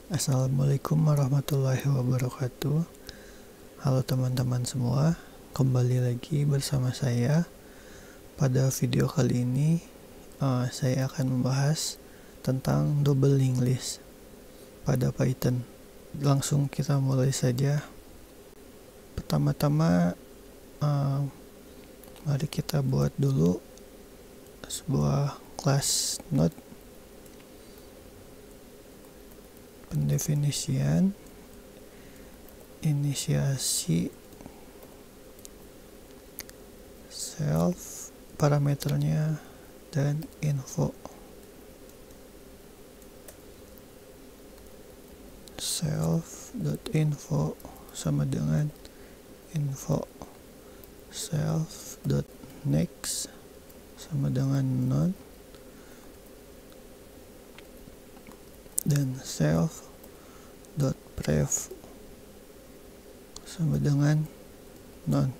Assalamualaikum warahmatullahi wabarakatuh. Halo teman-teman semua, kembali lagi bersama saya. Pada video kali ini saya akan membahas tentang double linked list pada Python. Langsung kita mulai saja. Pertama-tama mari kita buat dulu sebuah kelas node. Pendefinisian, inisiasi, self, parameternya, dan info. Self.info sama dengan info. Self.next sama dengan none. Dan self.prev sama dengan none.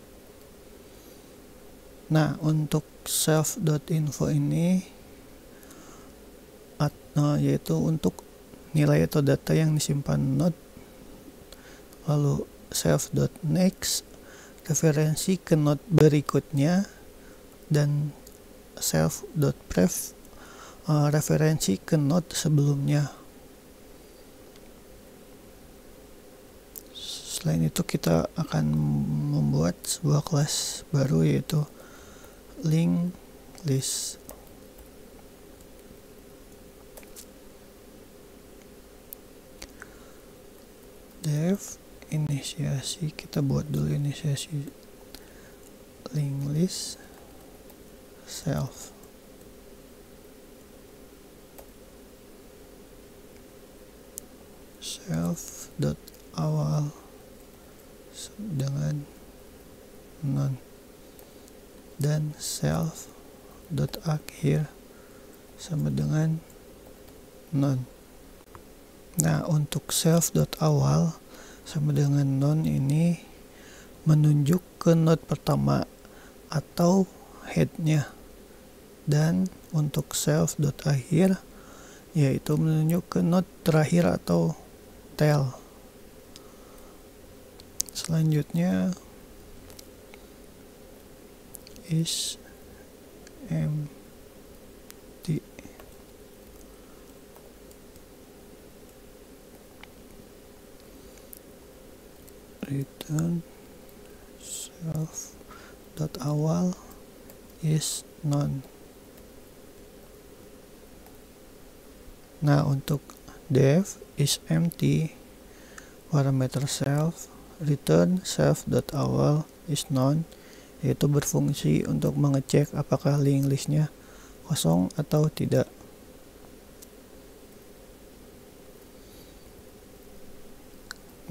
Nah, untuk self.info ini yaitu untuk nilai atau data yang disimpan node. Lalu self.next referensi ke node berikutnya, dan self.prev referensi ke node sebelumnya. Selain itu kita akan membuat sebuah kelas baru yaitu linked list. Dev inisiasi, kita buat dulu inisiasi linked list self. Self.awal dengan none dan self.akhir sama dengan none. Nah, untuk self.awal sama dengan none ini menunjuk ke node pertama atau headnya, dan untuk self.akhir yaitu menunjuk ke node terakhir atau tail. Selanjutnya is empty. Return self.awal is none. Nah, untuk dev is empty, parameter self, return self.awal is none, yaitu berfungsi untuk mengecek apakah linked listnya kosong atau tidak.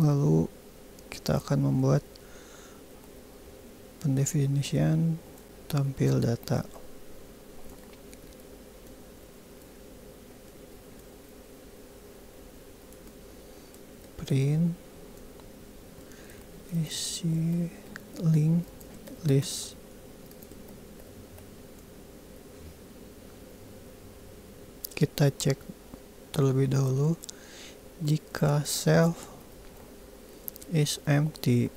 Lalu kita akan membuat pendefinisian tampil data. Print isi linked list. Kita cek terlebih dahulu jika self is empty,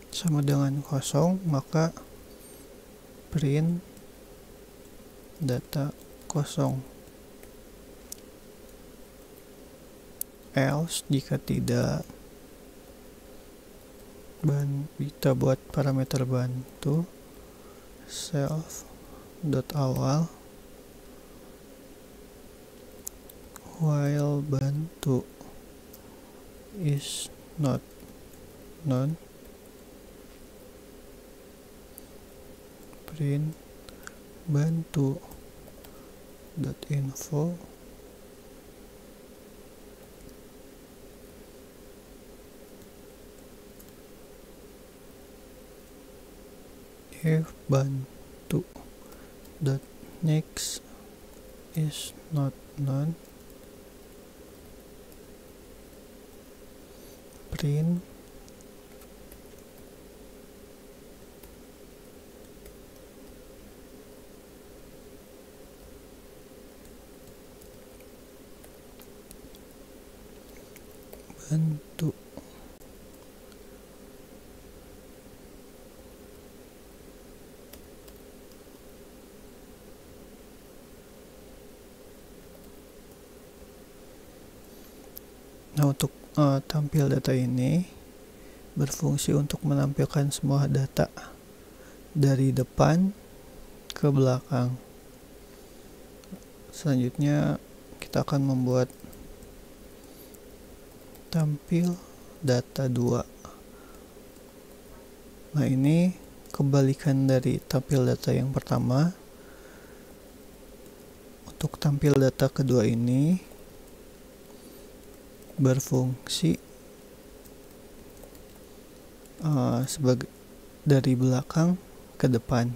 sama dengan kosong, maka print data kosong. Else jika tidak, kita buat parameter bantu self.awal while bantu is not none, print bantu.info if bantu.next is not none, print bantu. Nah, untuk tampil data ini berfungsi untuk menampilkan semua data dari depan ke belakang. Selanjutnya kita akan membuat tampil data 2. Nah, ini kebalikan dari tampil data yang pertama. Untuk tampil data kedua ini berfungsi sebagai dari belakang ke depan.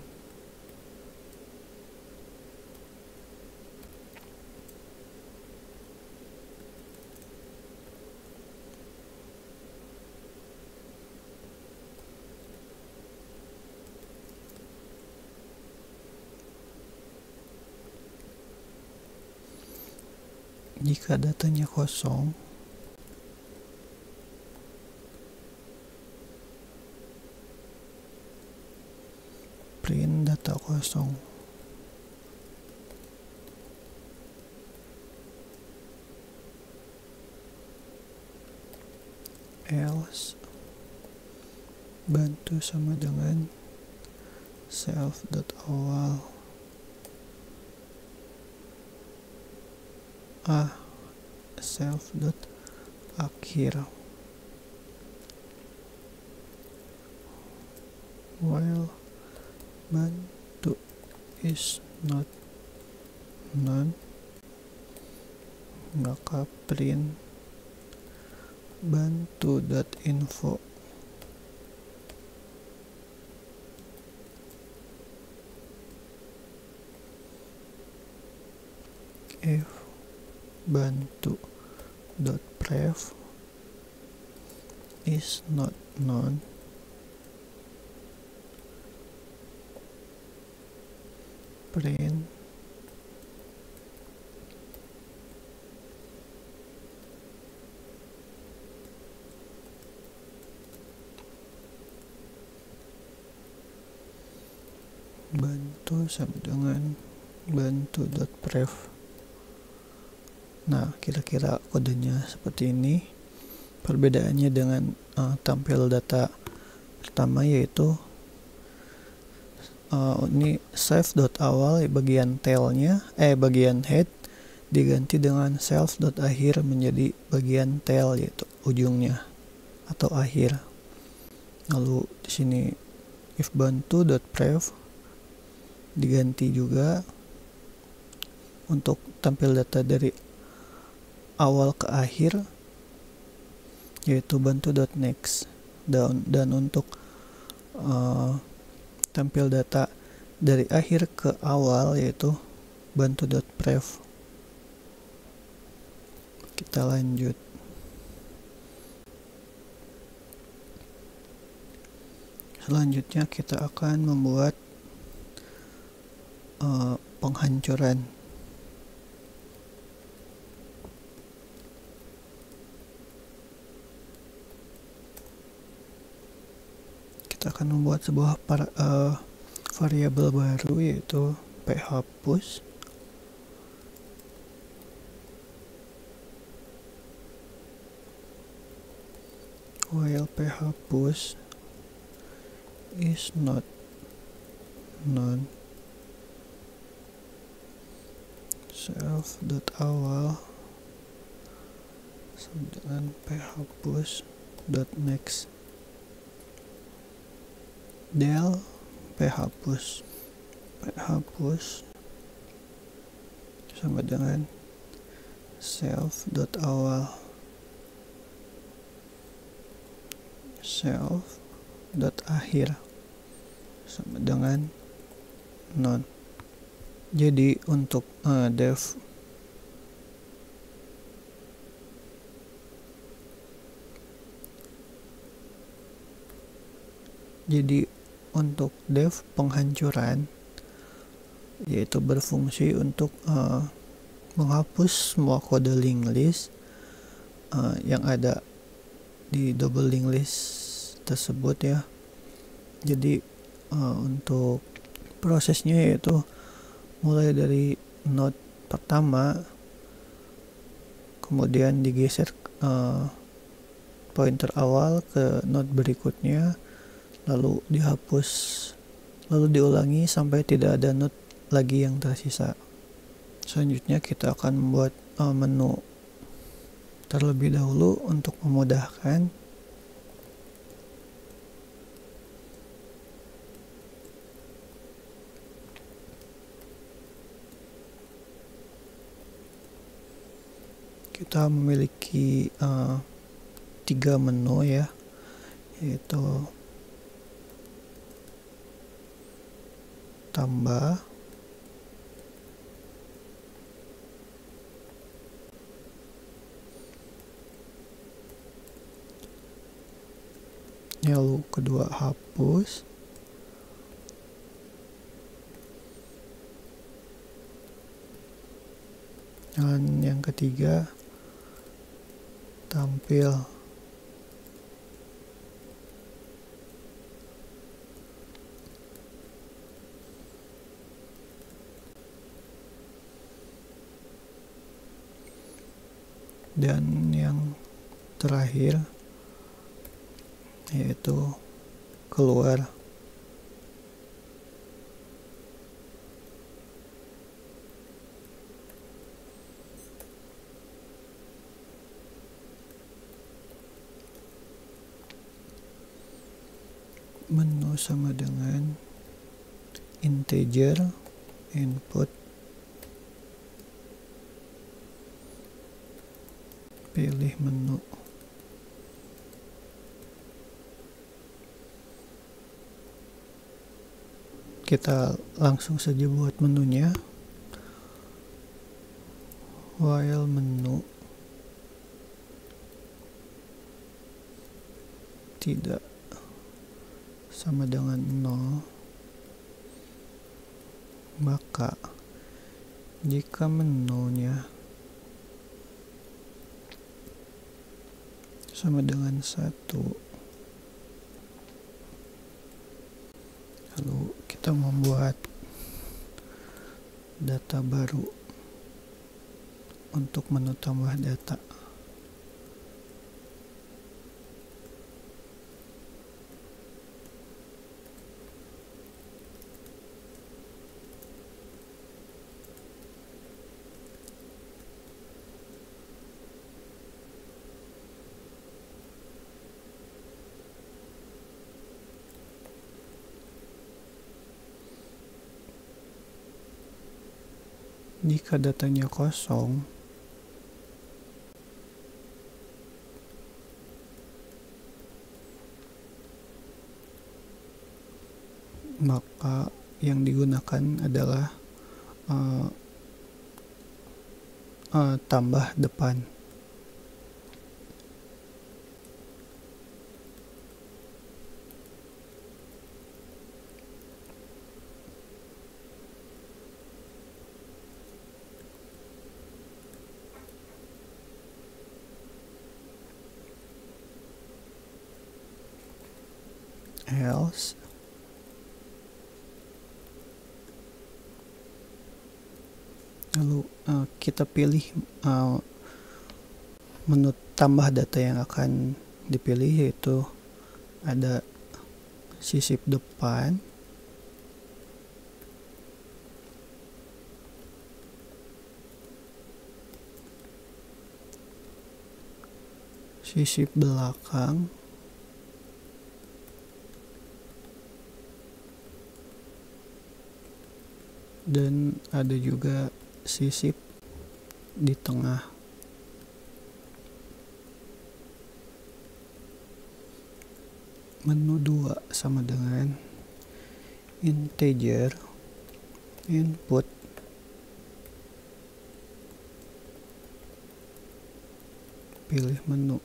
Jika datanya kosong, print data kosong. Else bantu sama dengan self.awal self.akhir while bantu is not none, maka print bantu.info. If bantu.pref is not known, print bantu sama dengan bantu.pref. Nah, kira-kira kodenya seperti ini. Perbedaannya dengan tampil data pertama yaitu ini self.awal bagian tailnya, bagian head diganti dengan self.akhir menjadi bagian tail, yaitu ujungnya atau akhir. Lalu di sini if bantu.pref diganti juga untuk tampil data dari awal ke akhir yaitu bantu.next, dan untuk tampil data dari akhir ke awal yaitu bantu.pref. Kita lanjut. Selanjutnya kita akan membuat penghancuran. Kita akan membuat sebuah variabel baru yaitu phpush while phpush is not known, self.awal sama dengan phpush.next, del phpush sama dengan self.awal self.akhir sama dengan none. Jadi untuk dev penghancuran yaitu berfungsi untuk menghapus semua kode linked list yang ada di double linked list tersebut ya. Jadi untuk prosesnya yaitu mulai dari node pertama, kemudian digeser pointer awal ke node berikutnya, lalu dihapus, lalu diulangi sampai tidak ada node lagi yang tersisa. Selanjutnya kita akan membuat menu terlebih dahulu untuk memudahkan. Kita memiliki 3 menu ya, yaitu tambah, lalu kedua hapus, dan yang ketiga tampil. Dan yang terakhir yaitu keluar. Menu sama dengan integer input, pilih menu, kita langsung saja buat menunya. While menu tidak sama dengan 0, maka jika menunya sama dengan 1, lalu kita membuat data baru untuk menu tambah data. Jika datanya kosong, maka yang digunakan adalah tambah depan. Else, lalu kita pilih menu tambah data yang akan dipilih, yaitu ada sisip depan, sisip belakang, dan ada juga sisip di tengah. Menu 2 sama dengan integer input, pilih menu.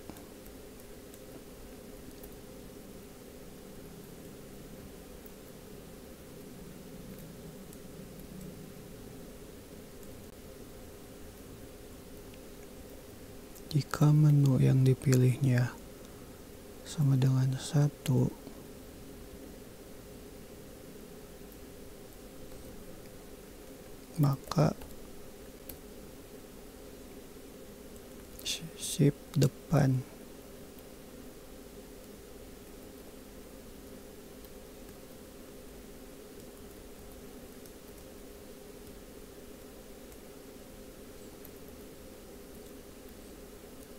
Jika menu yang dipilihnya sama dengan 1, maka shift depan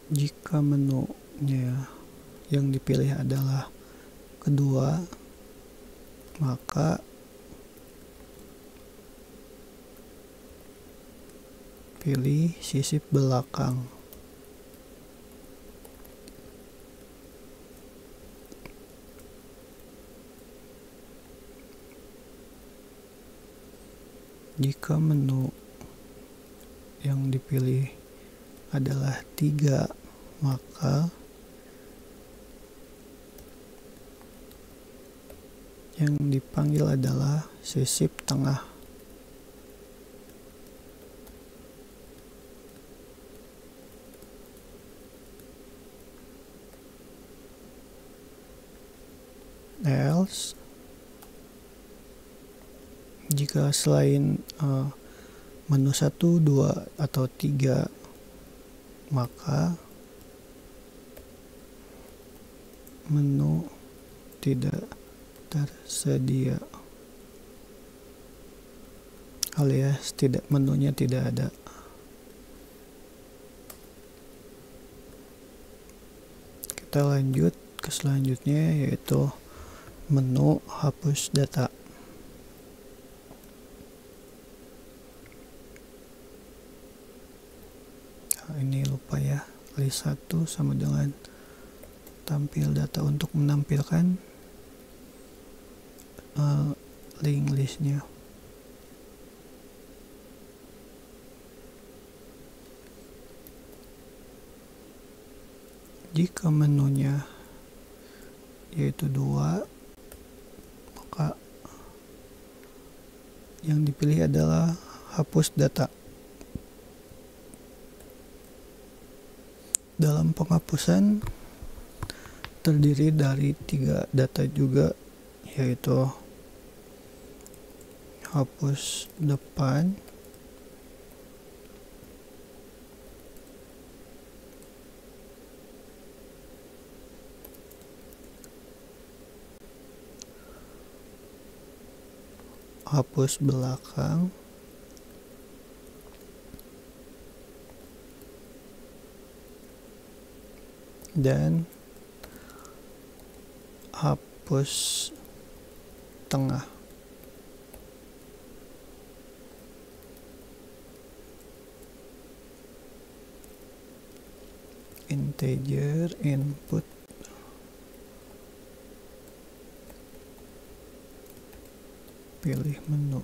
jika menunya yang dipilih adalah kedua, maka pilih sisip belakang. Jika menu yang dipilih adalah 3, maka yang dipanggil adalah sisip tengah. Else, jika selain menu 1, 2, atau 3, maka menu tidak tersedia alias menunya tidak ada. Kita lanjut ke selanjutnya, yaitu menu hapus data. Nah, ini lupa ya, list 1 sama dengan tampil data untuk menampilkan link listnya. Jika menunya yaitu 2, maka yang dipilih adalah hapus data. Dalam penghapusan terdiri dari 3 data juga, yaitu hapus depan, hapus belakang, dan hapus tengah. Integer input, pilih menu.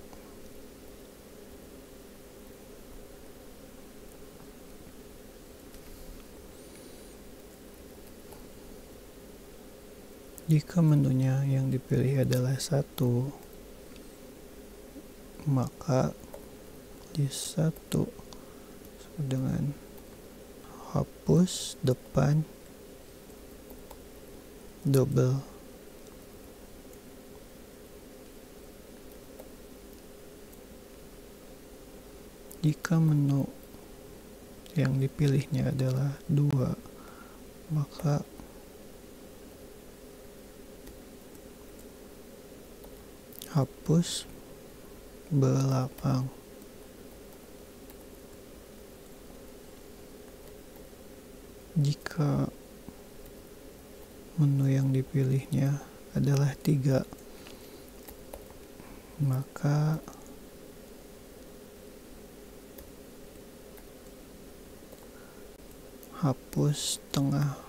Jika menunya yang dipilih adalah 1, maka list 1 sama dengan hapus depan double. Jika menu yang dipilihnya adalah 2, maka hapus belakang. Jika menu yang dipilihnya adalah 3, maka hapus tengah.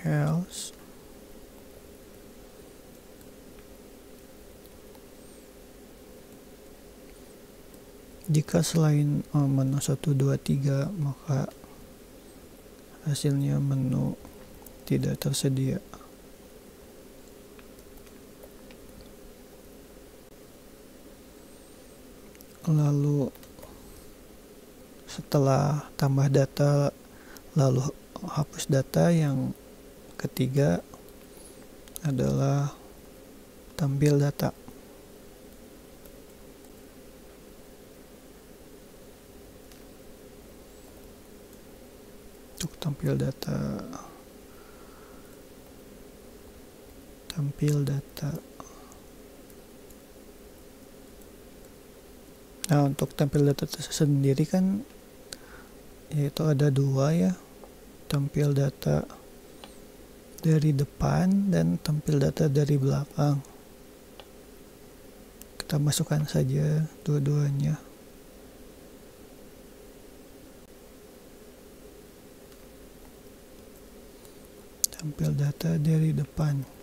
Else, jika selain menu 1, 2, 3, maka hasilnya menu tidak tersedia. lalu setelah tambah data lalu hapus data, yang ketiga adalah tampil data. Untuk tampil data, nah untuk tampil data sendiri kan yaitu ada dua ya, tampil data dari depan dan tampil data dari belakang. Kita masukkan saja dua-duanya. Tampil data dari depan.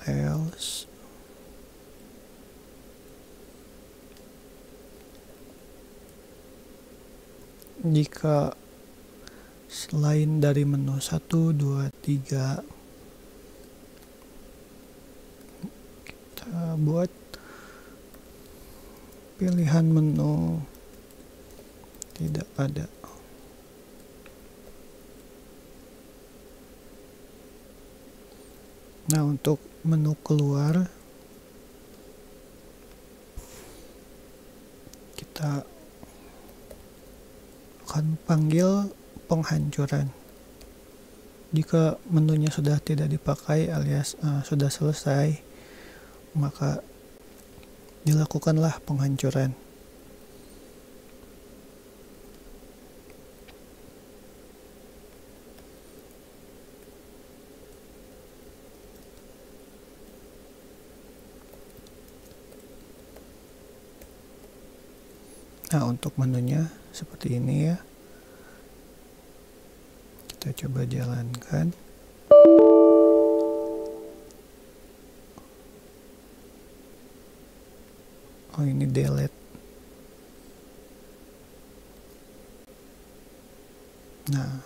Else jika selain dari menu 1, 2, 3 kita buat pilihan menu tidak ada. Nah, untuk menu keluar kita akan panggil penghancuran. Jika menunya sudah tidak dipakai alias sudah selesai, maka dilakukanlah penghancuran. Nah, untuk menunya seperti ini ya. Kita coba jalankan. Oh, ini delete. Nah,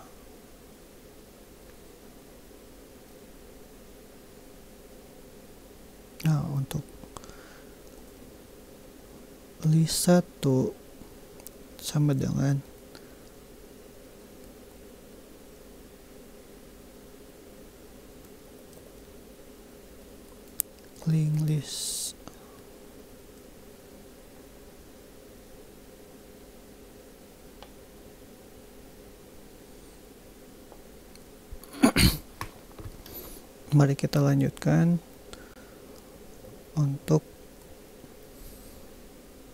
untuk list 1 sama dengan link list. Mari kita lanjutkan untuk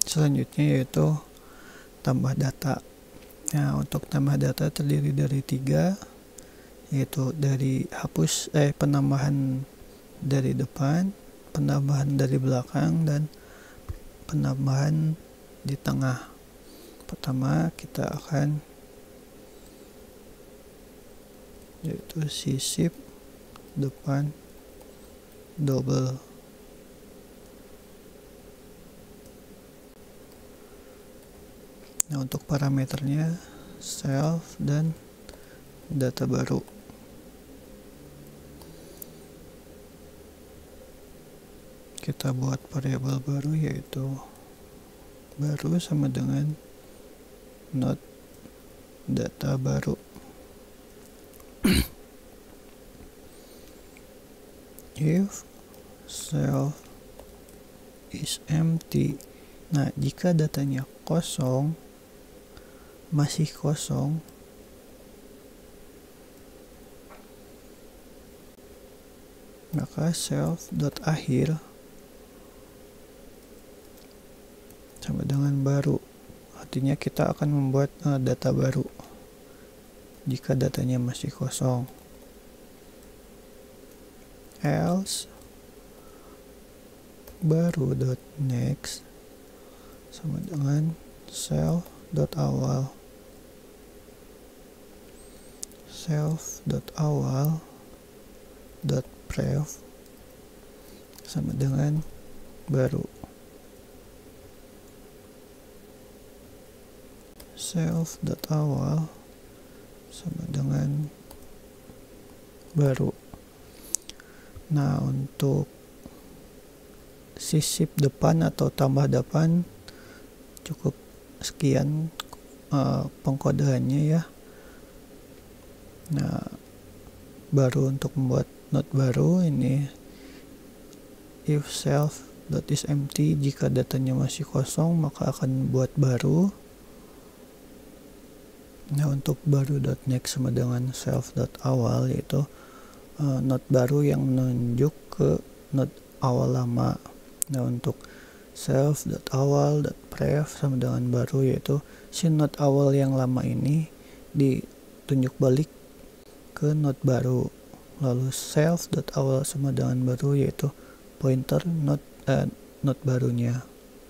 selanjutnya, yaitu tambah data. Nah, untuk tambah data terdiri dari 3, yaitu dari penambahan dari depan, penambahan dari belakang, dan penambahan di tengah. Pertama kita akan yaitu sisip depan double. Nah, untuk parameternya self dan data baru. Kita buat variabel baru, yaitu baru sama dengan not data baru. If self is empty. Nah, jika datanya kosong, masih kosong, maka self.akhir sama dengan baru. Artinya kita akan membuat data baru jika datanya masih kosong. Else baru.next sama dengan self.awal. Self.awal.pref sama dengan baru. Self.awal sama dengan baru. Nah, untuk sisip depan atau tambah depan cukup sekian pengkodeannya ya. Nah, baru untuk membuat not baru ini if self.isEmpty, jika datanya masih kosong maka akan buat baru. Nah, untuk baru.next sama dengan self.awal yaitu not baru yang menunjuk ke not awal lama. Nah, untuk self.awal.pref sama dengan baru yaitu si not awal yang lama ini ditunjuk balik ke not baru. Lalu self.awal sama dengan baru yaitu pointer not barunya.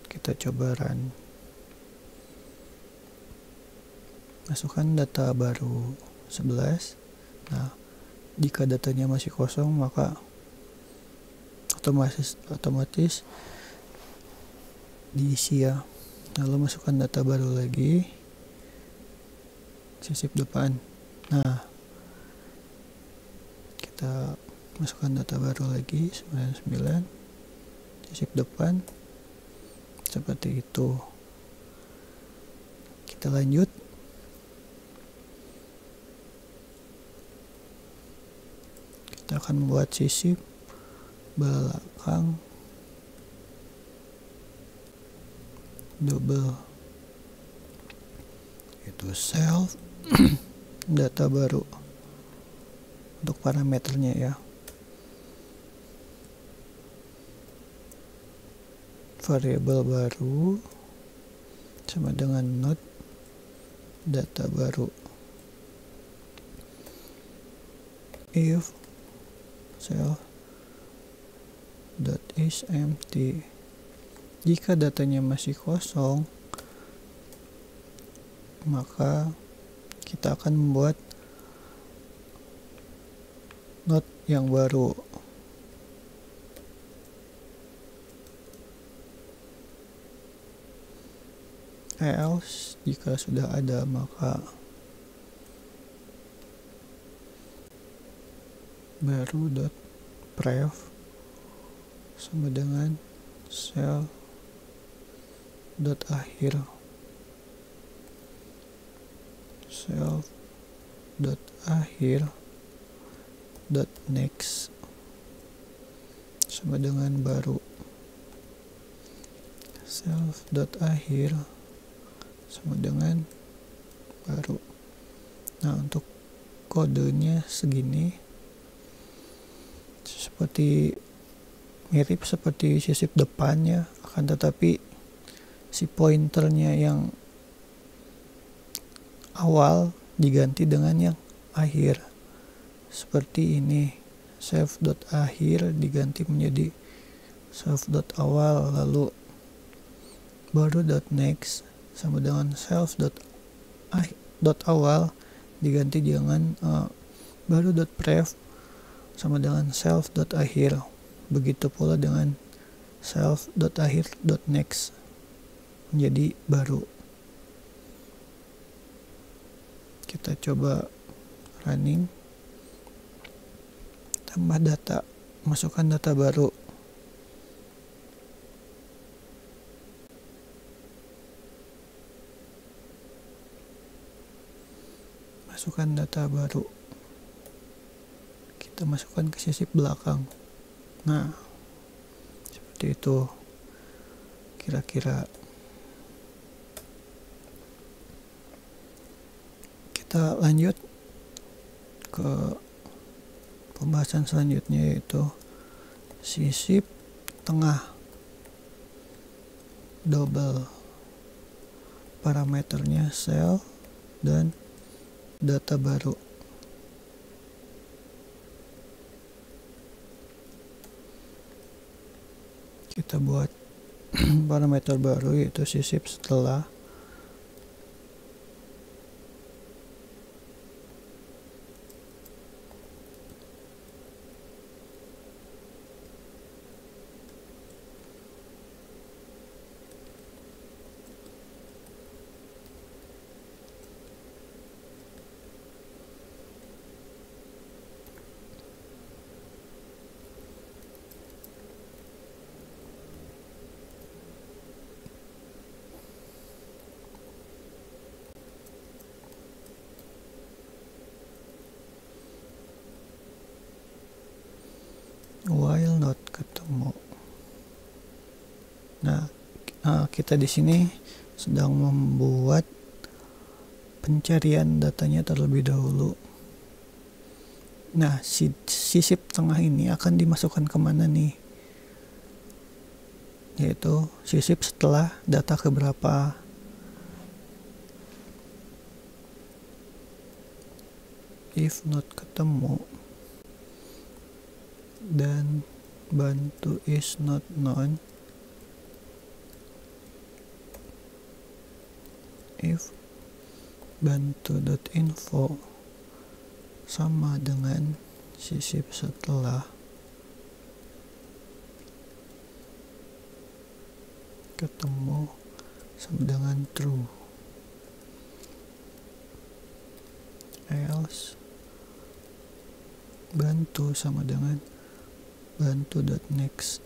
Kita coba run. Masukkan data baru 11. Nah, jika datanya masih kosong maka otomatis diisi ya. Lalu masukkan data baru lagi, sisip depan. Nah, kita masukkan data baru lagi 99, sisip depan, seperti itu. Kita lanjut. Kita akan membuat sisip belakang double, itu self data baru untuk parameternya ya. Variabel baru sama dengan not data baru. If self.isEmpty, jika datanya masih kosong maka kita akan membuat not yang baru. Else, jika sudah ada maka baru.pref sama dengan self.akhir. Self.akhir.next sama dengan baru. Self.akhir sama dengan baru. Nah, untuk kodenya segini, seperti mirip seperti sisip depannya, akan tetapi si pointernya yang awal diganti dengan yang akhir seperti ini. Self.akhir diganti menjadi self.awal, lalu baru.next sama dengan self.awal diganti dengan baru.pref sama dengan self.akhir. Begitu pula dengan self.akhir.next menjadi baru. Kita coba running, tambah data, masukkan data baru. Masukkan data baru, kita masukkan ke sisip belakang. Nah, seperti itu kira-kira. Kita lanjut ke pembahasan selanjutnya, yaitu sisip tengah double. parameternya self dan data baru. Kita buat parameter baru yaitu sisip setelah. While not ketemu. Nah, kita di sini sedang membuat pencarian datanya terlebih dahulu. Nah, sisip tengah ini akan dimasukkan kemana nih? Yaitu sisip setelah data keberapa. If not ketemu dan bantu is not known, if bantu.info sama dengan sisip setelah ketemu sama dengan true, else bantu sama dengan bantu.next.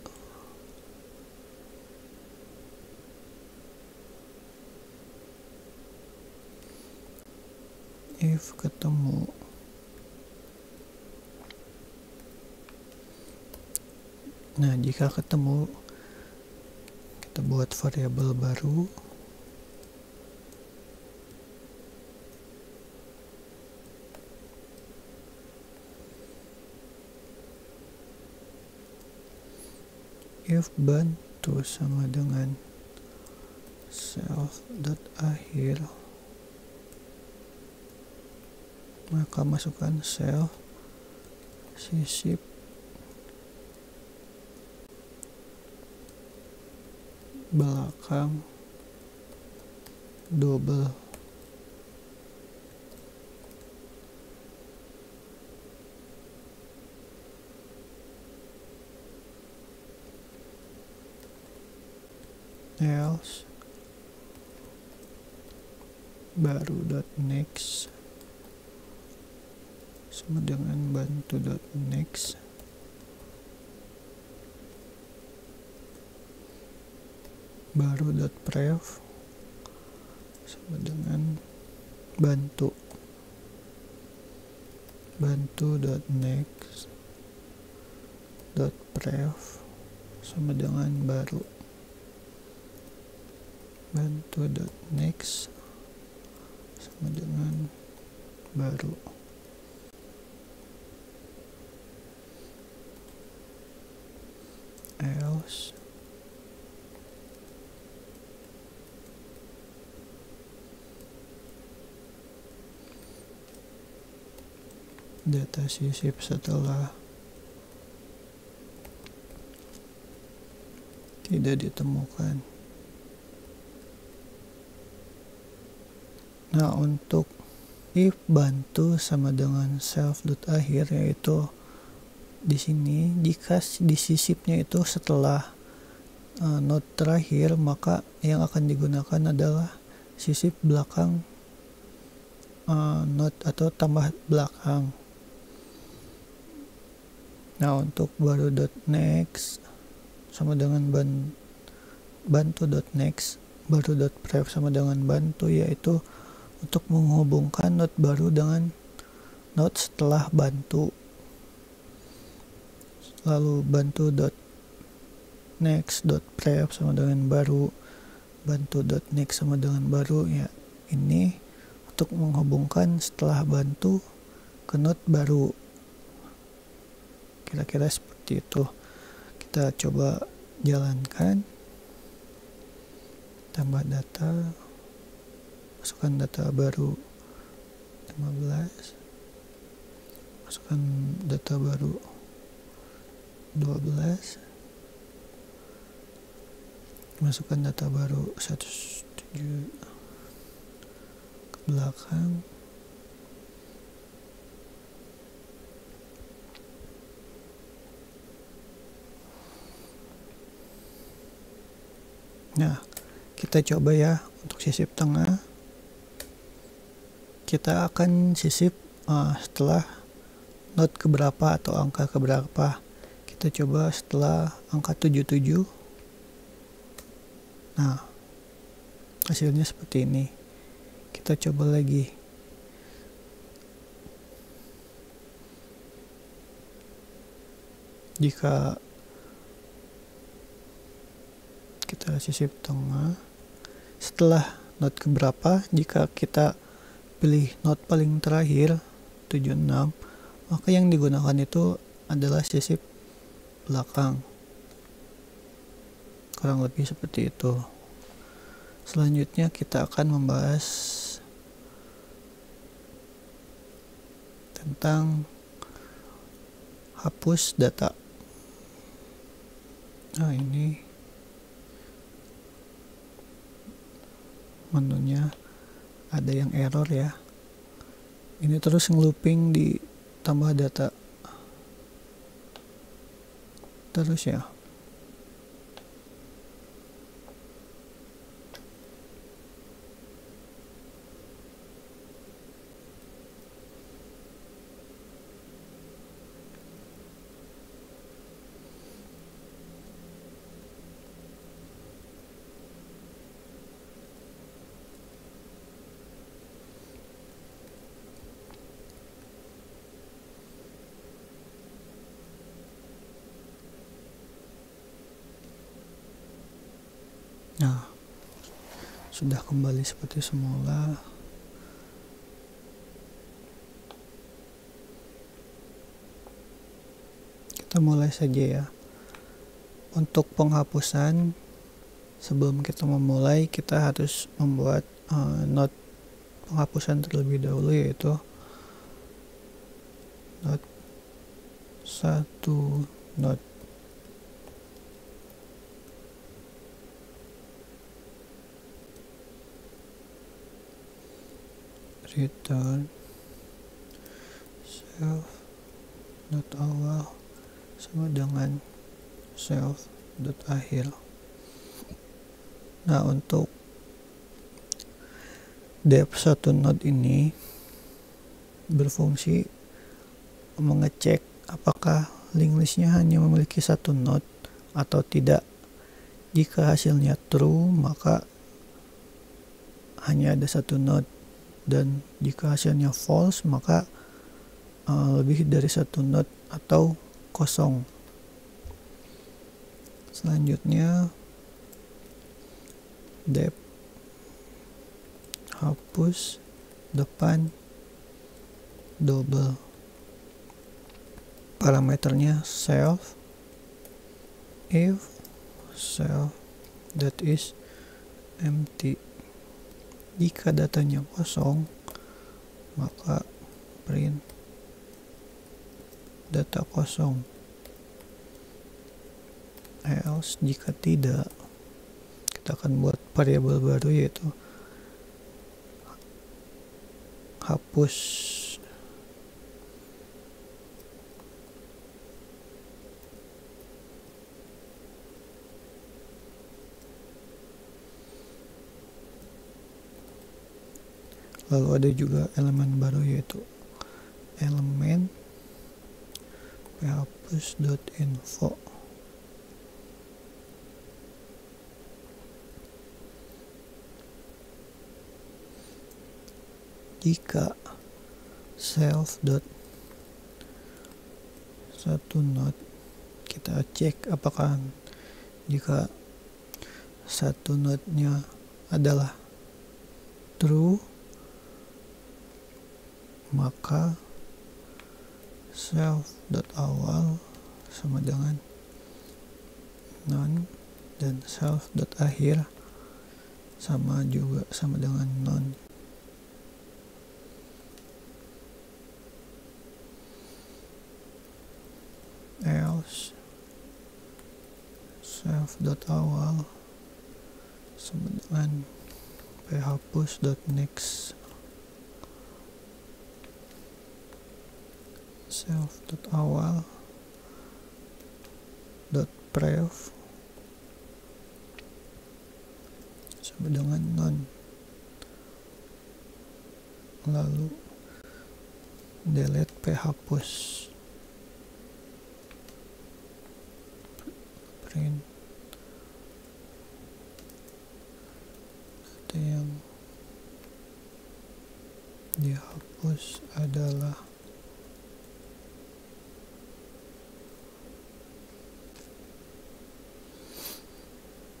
If ketemu nah, jika ketemu kita buat variabel baru if bantu sama dengan self.akhir, maka masukkan self sisip belakang double else baru.next sama dengan bantu.next baru.prev sama dengan bantu.next .prev sama dengan baru bantu.next sama dengan baru. Else data sisip setelah tidak ditemukan. Nah, untuk if bantu sama dengan self.akhir, yaitu di sini jika disisipnya itu setelah not terakhir, maka yang akan digunakan adalah sisip belakang not atau tambah belakang. Nah, untuk baru.next sama dengan bantu.next baru.prev sama dengan bantu, yaitu untuk menghubungkan not baru dengan not setelah bantu. Lalu bantu.next.prev sama dengan baru, bantu.next sama dengan baru, ya ini untuk menghubungkan setelah bantu ke not baru. Kira-kira seperti itu. Kita coba jalankan. Tambah data masukkan data baru 15, masukkan data baru 12, masukkan data baru 107 ke belakang, nah kita coba ya untuk sisip tengah. Kita akan sisip setelah not keberapa atau angka keberapa. Kita coba setelah angka 77. Nah, hasilnya seperti ini. Kita coba lagi. Jika kita sisip tengah setelah not keberapa, jika kita pilih not paling terakhir 76, maka yang digunakan itu adalah sisip belakang. Kurang lebih seperti itu. Selanjutnya kita akan membahas tentang hapus data. Nah, ini menunya ada yang error ya. Ini terus ngelooping di tambah data terus ya. Nah, sudah kembali seperti semula. Kita mulai saja ya. Untuk penghapusan, sebelum kita memulai, kita harus membuat not penghapusan terlebih dahulu, yaitu not 1 not. Return self dot awal sama dengan self dot akhir. Nah, untuk depth satu node ini berfungsi mengecek apakah link listnya hanya memiliki satu node atau tidak. Jika hasilnya true, maka hanya ada satu node, dan jika hasilnya false, maka lebih dari satu node atau kosong. Selanjutnya depth hapus depan double. Parameternya self if self that is empty. Jika datanya kosong, maka print data kosong. Else, jika tidak, kita akan buat variabel baru, yaitu hapus lalu ada juga elemen baru, yaitu elemen phapus.info. Jika self dot satu node, kita cek apakah jika satu node-nya adalah true, maka self dot awal sama dengan none, dan self dot akhir sama dengan none. else self.awal sama dengan phapus.next self.awal.prev sama dengan non, lalu delete phapus, print data yang dihapus adalah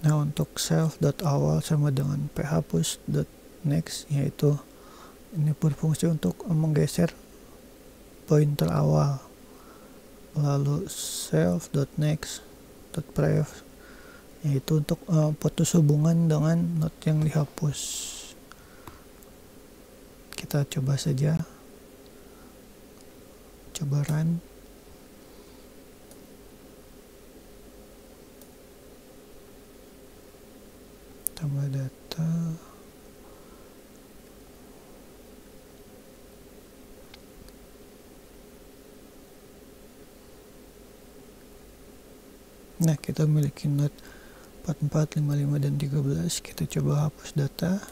untuk self.awal sama dengan phapus.next, yaitu ini berfungsi untuk menggeser pointer awal, lalu self.next.prev yaitu untuk putus hubungan dengan node yang dihapus. Kita coba saja, coba run. Tambah data, nah kita memiliki node 44, 55, dan 13. Kita coba hapus data,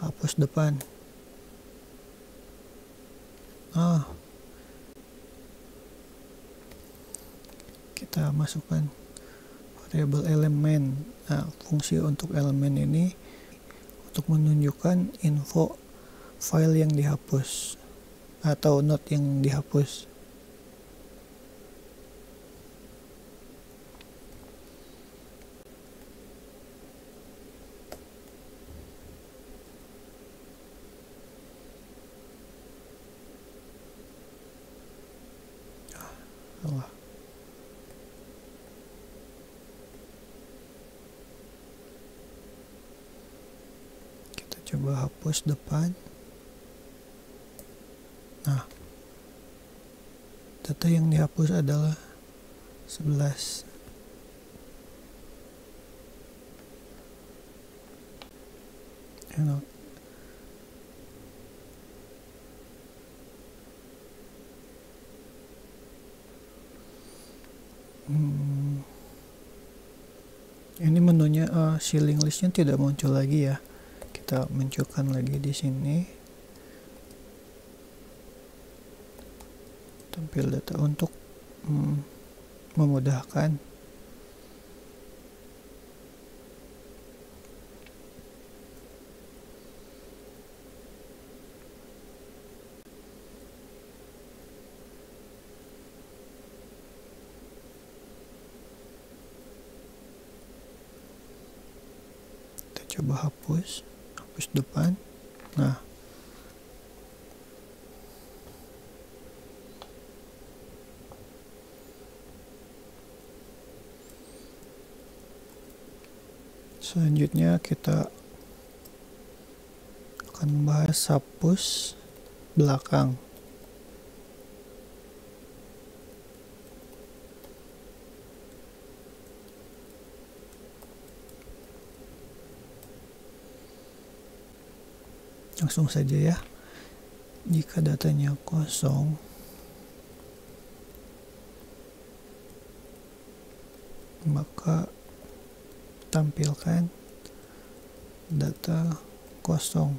hapus depan. Kita masukkan variabel elemen. Fungsi untuk elemen ini untuk menunjukkan info file yang dihapus atau node yang dihapus. Kita coba hapus depan. Nah, data yang dihapus adalah 11. Ini menunya shilling listnya tidak muncul lagi ya. Kita munculkan lagi di sini. Tampil data untuk memudahkan. Coba hapus depan. Nah, selanjutnya kita akan membahas hapus belakang. Langsung saja ya. Jika datanya kosong, maka tampilkan data kosong.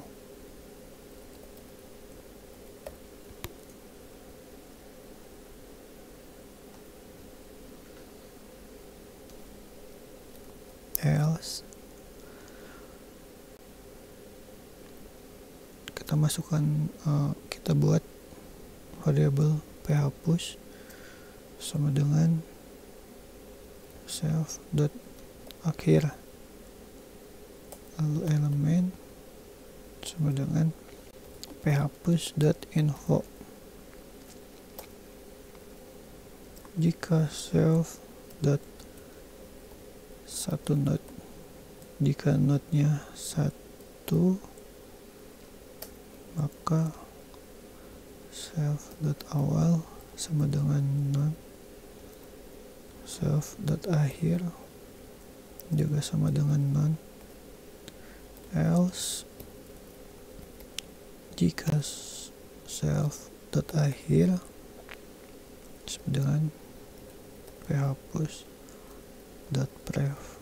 Else kita masukkan, kita buat variabel phapus sama dengan self.akhir, lalu elemen sama dengan phapus.info. Jika self satu node, jika node-nya 1, maka self.awal sama dengan node self dot akhir juga sama dengan non. Else jika self dot akhir sama dengan phapus dot pref.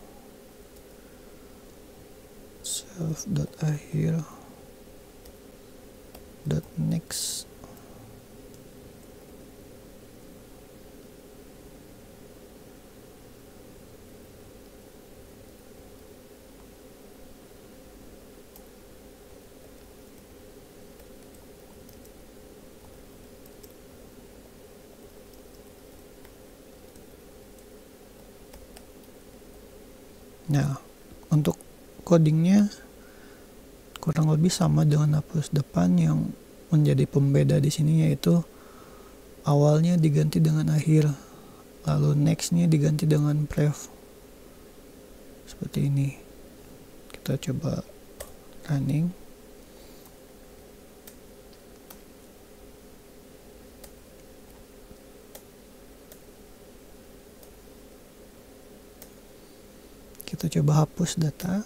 Self dot akhir dot next Nah, untuk codingnya kurang lebih sama dengan hapus depan. Yang menjadi pembeda di sini yaitu awalnya diganti dengan akhir, lalu nextnya diganti dengan pref. Seperti ini. Kita coba running. Kita coba hapus data,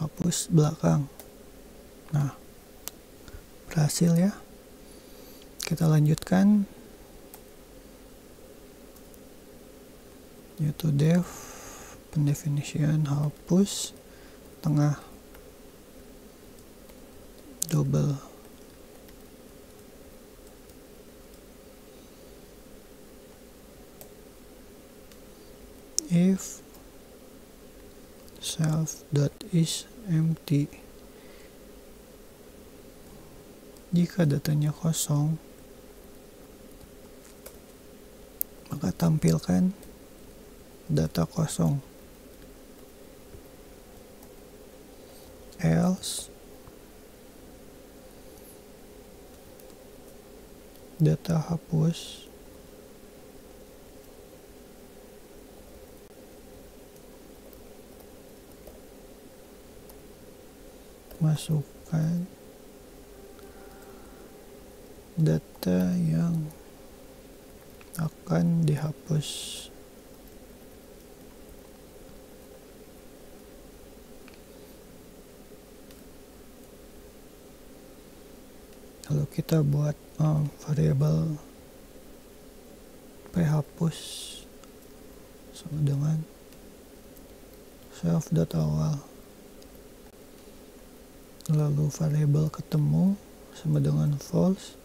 hapus belakang. Nah, berhasil ya. Kita lanjutkan, yaitu def pendefinisian hapus tengah double. If self dot is empty, jika datanya kosong, maka tampilkan data kosong. Else data hapus masukkan data yang akan dihapus. Lalu kita buat variabel phapus sama dengan self dot awal, lalu variabel ketemu sama dengan false,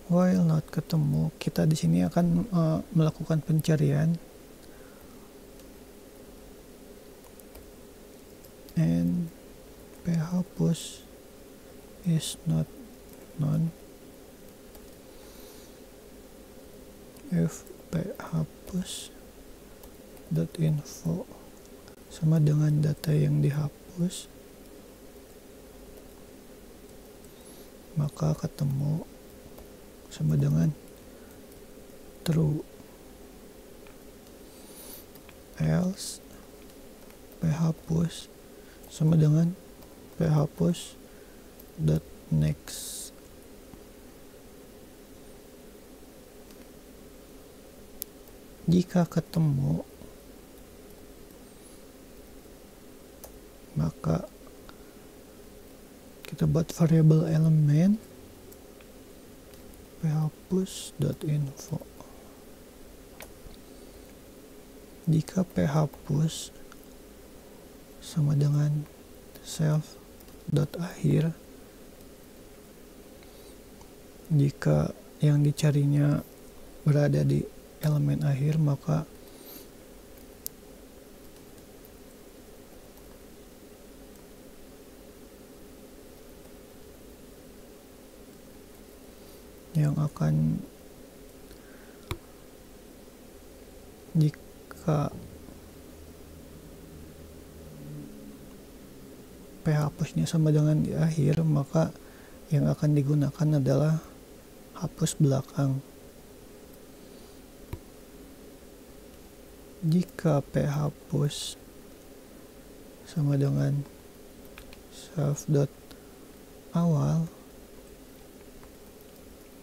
while not ketemu, kita di sini akan melakukan pencarian, and phapus is not known if phapus dot info sama dengan data yang dihapus, maka ketemu sama dengan true. Else phapus sama dengan phapus dot next. Jika ketemu, maka kita buat variabel elemen phapus dot info. Jika phapus sama dengan self dot akhir, jika yang dicarinya berada di elemen akhir, maka yang akan, jika phapusnya sama dengan di akhir, maka yang akan digunakan adalah hapus belakang. Jika phapus sama dengan self dot awal,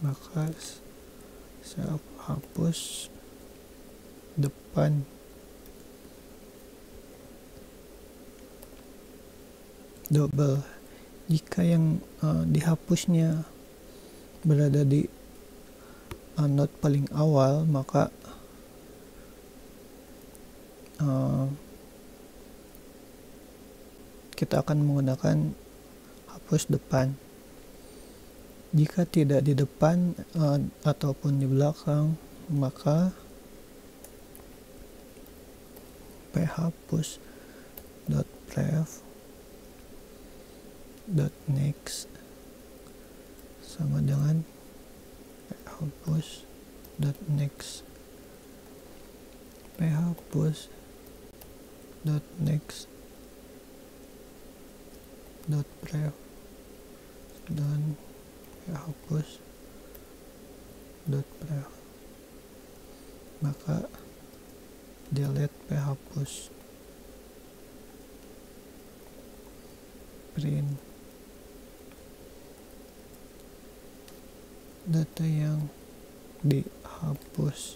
maka Saya hapus depan. Double. Jika yang dihapusnya berada di not paling awal, maka kita akan menggunakan hapus depan. Jika tidak di depan ataupun di belakang, maka phapus dot pref dot next sama dengan phapus dot next. Phapus dot next dot pref dan phapus dot pref, maka delete phapus, print data yang dihapus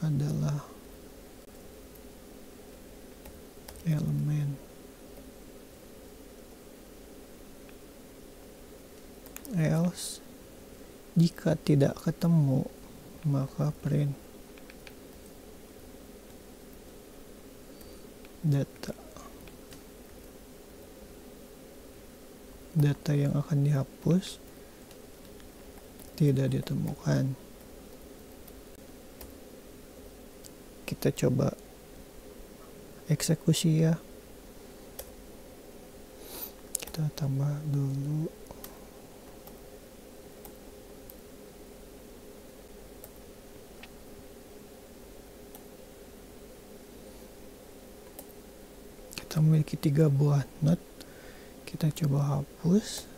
adalah elemen else. Jika tidak ketemu, maka print data yang akan dihapus tidak ditemukan. Kita coba eksekusi ya. Kita tambah dulu. Kita memiliki 3 buah not. Kita coba hapus.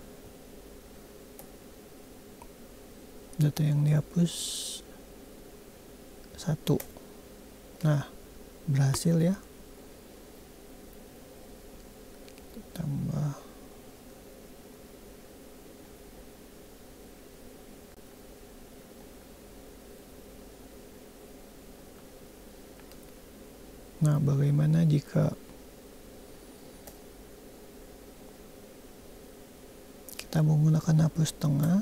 Data yang dihapus 1. Nah, berhasil ya. Kita tambah. Nah, bagaimana jika kita menggunakan hapus tengah,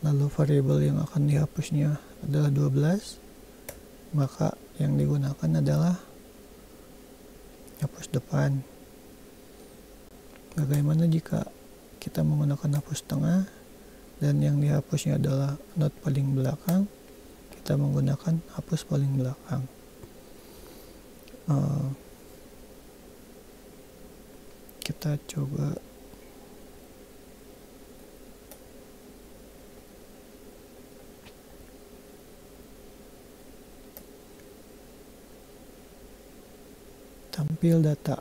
lalu variabel yang akan dihapusnya adalah 12, maka yang digunakan adalah hapus depan. Bagaimana jika kita menggunakan hapus tengah dan yang dihapusnya adalah not paling belakang, kita menggunakan hapus paling belakang. Kita coba tampil data.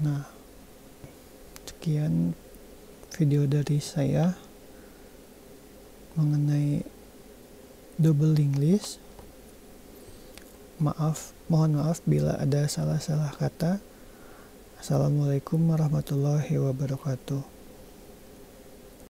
Nah, sekian video dari saya mengenai double linked list. Mohon maaf bila ada salah-salah kata. Assalamualaikum warahmatullahi wabarakatuh.